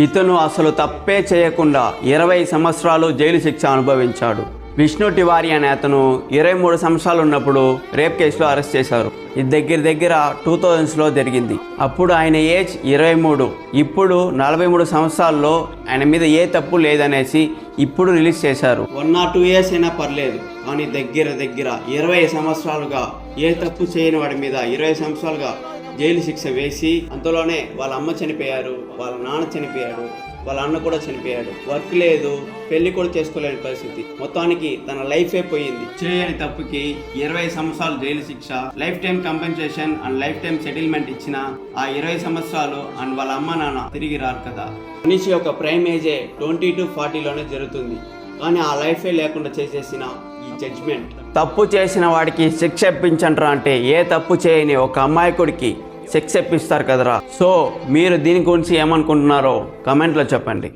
ఇతను అసలు తప్పే చేయకుండా 20 సంవత్సరాలు జైలు శిక్ష అనుభవించాడు. విష్ణు తివారీ అనే అతను 23 సంవత్సరాలు ఉన్నప్పుడు రేప్ కేసులో అరెస్ట్ చేశారు. ఇది దగ్గర 2000లో జరిగింది. అప్పుడు ఆయన ఏజ్ 23. ఇప్పుడు 43 సంవత్సరాల్లో ఆయన మీద ఏ తప్పు లేదనేసి ఇప్పుడు రిలీజ్ చేశారు. 1 or 2 years అయినా పర్లేదు, కానీ దగ్గర 20 సంవత్సరాలుగా ఏ తప్పు చేయని వాడి మీద 20 సంవత్సరాలుగా జైలు శిక్ష వేసి, అంతలోనే వాళ్ళ అమ్మ చనిపోయారు, వాళ్ళ నాన్న చనిపోయాడు, వాళ్ళ అన్న కూడా చనిపోయాడు. వర్క్ లేదు, పెళ్లి కూడా చేసుకోలేని పరిస్థితి. మొత్తానికి తన లైఫే పోయింది. చేయని తప్పుకి 20 సంవత్సరాలు జైలు శిక్ష, life time compensation and life time settlement ఇచ్చిన ఆ 20 సంవత్సరాలు అండ్ వాళ్ళ అమ్మ నాన్న తిరిగి రారు కదా. మనిషి యొక్క ప్రైమ్ ఏజే 20 to 40లోనే జరుగుతుంది. కానీ ఆ లైఫే లేకుండా చేసేసిన ఈ జడ్జ్మెంట్. తప్పు చేసిన వాడికి శిక్ష ఇప్పించంటారా అంటే, ఏ తప్పు చేయని ఒక అమాయకుడికి శిక్ష ఇప్పిస్తారు కదరా. సో మీరు దీని గురించి ఏమనుకుంటున్నారో కమెంట్లో చెప్పండి.